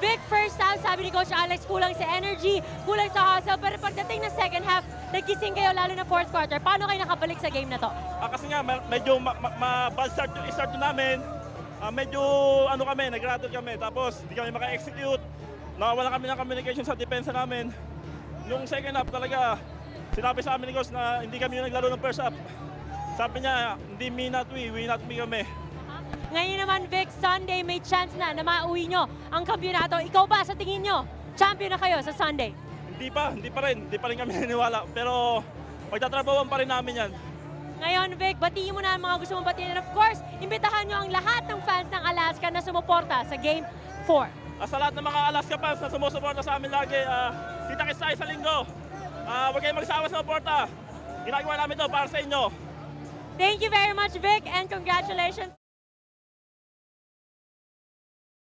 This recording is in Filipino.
Vic, first half, sabi ni Coach Alex, kulang sa energy, kulang sa hustle, pero pagdating ng second half, nagkising kayo lalo na fourth quarter. Paano kayo nakabalik sa game na to? Kasi nga, medyo bad start namin. Medyo ano kami, nag-rattle kami. Tapos, hindi kami maka-execute. Nakawala kami ng communication sa depensa namin. Nung second half talaga, sinabi sa amin ni Coach na hindi kami yung naglaro ng first half. Sabi niya, hindi me not we not me kami. Ngayon naman, Vic, Sunday may chance na mauwi nyo ang kampyonato. Ikaw ba, sa tingin nyo, champion na kayo sa Sunday? Hindi pa rin kami naniniwala. Pero pagtatrabawan pa rin namin yan. Ngayon, Vic, batiin mo na ang mga gusto mong batiin. And of course, imbitahan nyo ang lahat ng fans ng Alaska na sumuporta sa Game 4. Sa lahat ng mga Alaska fans na sumusuporta sa amin lagi, kita-kits tayo sa linggo. Huwag kayong magsawa sa suporta. Ginagawa namin to para sa inyo. Thank you very much, Vic, and congratulations.